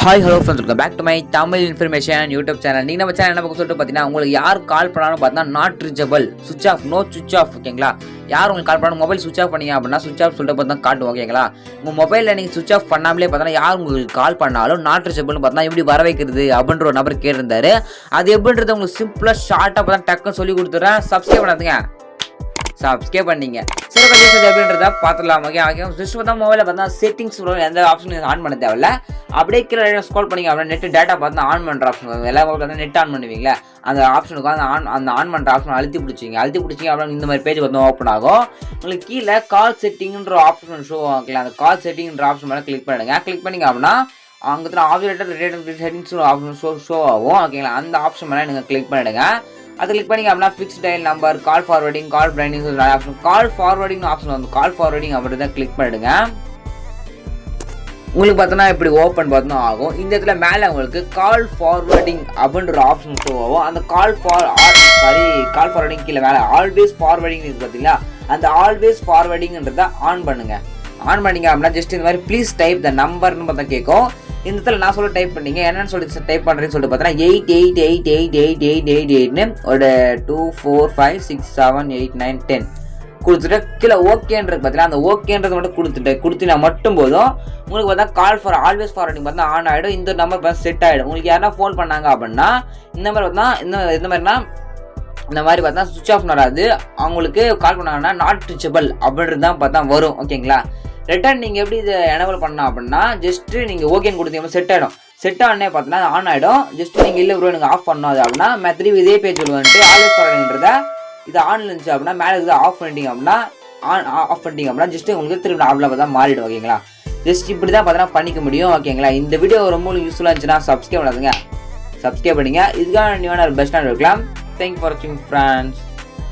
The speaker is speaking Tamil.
Hi hello friends, welcome back to my Tamil information YouTube channel. நீங்கள் நம்ம சேனல் என்ன பக்கம் சொல்லிட்டு பார்த்தீங்கன்னா, உங்களுக்கு யார் கால் பண்ணாலும் பார்த்தீங்கன்னா not reachable, switch off, no switch off. ஓகேங்களா? யார் உங்களுக்கு கால் பண்ணாலும் மொபைல் சுவிச் ஆஃப் பண்ணீங்க அப்படின்னா சுவிச் ஆஃப் சொல்லிட்டு பார்த்தா காட்டும். ஓகேங்களா? உங்கள் மொபைலில் நீங்கள் சுவிச் ஆஃப் பண்ணாமலே பார்த்தா யார் உங்களுக்கு கால் பண்ணாலும் நாட் ரீச்சபிள்னு பார்த்தா எப்படி வர வைக்கிறது அப்படின்ற ஒரு நபர் கேட்டிருந்தாரு. அது எப்படின்றது உங்களுக்கு சிம்பிளாக ஷார்ட்டாக பார்த்தா டக்குன்னு சொல்லி கொடுத்துட்றேன். சப்ஸ்கிரைப் பண்ணாதுங்க, சப்ஸ்கிரைப் பண்ணிங்க. சரி, கொஞ்சம் எப்படின்றத பார்த்துடலாம். ஓகே ஓகே ஜஸ்ட் பார்த்தா மொபைலில் பார்த்தா செட்டிங்ஸ் எந்த ஆப்ஷன் ஆன் பண்ண தேவையில்ல. அப்படியே கீழே ஸ்க்ரோல் பண்ணிங்க அப்படின்னா நெட் டேட்டா பார்த்தா ஆன் பண்ணுற ஆப்ஷன் எல்லா மொபைல் பார்த்தா நெட் ஆன் பண்ணுவீங்களா, அந்த ஆப்ஷனுக்கு அந்த ஆன் பண்ணுற ஆப்ஷன் அழுத்தி பிடிச்சிங்க அப்படின்னா இந்த மாதிரி பேஜ் பார்த்தா ஓப்பன் ஆகும். உங்களுக்கு கீழே கால் செட்டிங்ன்ற ஆப்ஷன் ஷோ ஆகலாம். அந்த கால் செட்டிங்ன்ற ஆப்ஷன் மேலே கிளிக் பண்ணிடுங்க. கிளிக் பண்ணிங்க அப்படின்னா அங்கே ஆப்ஷன் செட்டிங்ஸ் ஆப்ஷன் ஷோ ஆகும். ஓகேங்களா? அந்த ஆப்ஷன் மேலே நீங்கள் கிளிக் பண்ணிடுங்க. அது கிளிக் பண்ணிங்க அப்படின்னா ஃபிக்ஸ் டயல் நம்பர், கால் ஃபார்வர்டிங், கால் பிரைண்டிங் ஆப்ஷன், கால் ஃபார்வர்டிங் ஆப்ஷன் வந்து கால் ஃபார்வர்டிங் அப்படி தான் கிளிக் பண்ணிடுங்க. உங்களுக்கு பார்த்தோன்னா இப்படி ஓப்பன் பார்த்தோன்னா ஆகும். இந்த இடத்துல மேலே உங்களுக்கு கால் ஃபார்வர்டிங் அப்படின்ற ஒரு ஆப்ஷன் ஷோ ஆகும். அந்த கால் ஃபார்வர்டிங் கீழே மேலே ஆல்வேஸ் ஃபார்வர்டிங் இருக்குது பார்த்தீங்களா, அந்த ஆல்வேஸ் ஃபார்வர்டிங்ன்றதை ஆன் பண்ணுங்க. ஆன் பண்ணிங்க அப்படின்னா ஜஸ்ட் இந்த மாதிரி ப்ளீஸ் டைப் த நம்பர்னு பார்த்தா கேட்கும். இந்த இடத்துல நான் சொல்ல டைப் பண்ணீங்க, என்னன்னு சொல்லிட்டு டைப் பண்ணுறேன்னு சொல்லிட்டு பார்த்தீங்கன்னா 88888888 ஒரு 2 4 5 6 7 8 9 10 கொடுத்துட்டு கீழே ஓகேன்றது பார்த்தீங்கன்னா அந்த ஓகேன்றது மட்டும் கொடுத்துனா மட்டும் போதும். உங்களுக்கு பார்த்தா கால் ஃபார் ஆல்வேஸ் ஃபார்வர்டிங் பார்த்தா ஆன் ஆகிடும். இந்த நம்பர் பார்த்தா செட் ஆகிடும். உங்களுக்கு யாருன்னா ஃபோன் பண்ணாங்க அப்படின்னா இந்த மாதிரி பார்த்தா இந்த மாதிரி பார்த்தா சுவிச் ஆஃப் வராது. அவங்களுக்கு கால் பண்ணாங்கன்னா நாட் ரீச்சபிள் அப்படின்றது தான் பார்த்தா வரும். ஓகேங்களா? ரிட்டர்ன் நீங்கள் எப்படி இதை எனேபிள் பண்ணலாம் அப்படின்னா ஜஸ்ட்டு நீங்கள் ஓகேன்னு கொடுத்தீங்க செட் ஆகிடும். செட் ஆனே பார்த்தீங்கன்னா ஆன் ஆகிடும். ஜஸ்ட்டு நீங்கள் இல்லை ப்ரோ நீங்கள் ஆஃப் பண்ணாது அப்படின்னா திரும்பி இதே பேஜ் வந்துட்டு ஆல்வேஸ் ஃபார்வர்டிங்கிறத இது ஆன் இருந்துச்சு அப்படின்னா மேலே இது ஆஃப் பண்ணிட்டீங்க அப்படின்னா ஆஃப் பண்ணிட்டீங்க அப்படின்னா ஜஸ்ட்டு உங்களுக்கு திரும்பி நார்மலாக பார்த்தா மாறிடும். ஓகேங்களா? ஜஸ்ட் இப்படி தான் பார்த்தீங்கன்னா பண்ணிக்க முடியும். ஓகேங்களா? இந்த வீடியோ ரொம்ப யூஸ்ஃபுல்லாக இருந்துச்சுன்னா சப்ஸ்கிரைப் பண்ணாதுங்க, சப்ஸ்கிரைப் பண்ணிங்க. இதுக்கான நியூவான பெஸ்ட்டாக இருக்கலாம். தேங்க்யூ ஃபார் வாட்சிங் ஃப்ரெண்ட்ஸ்.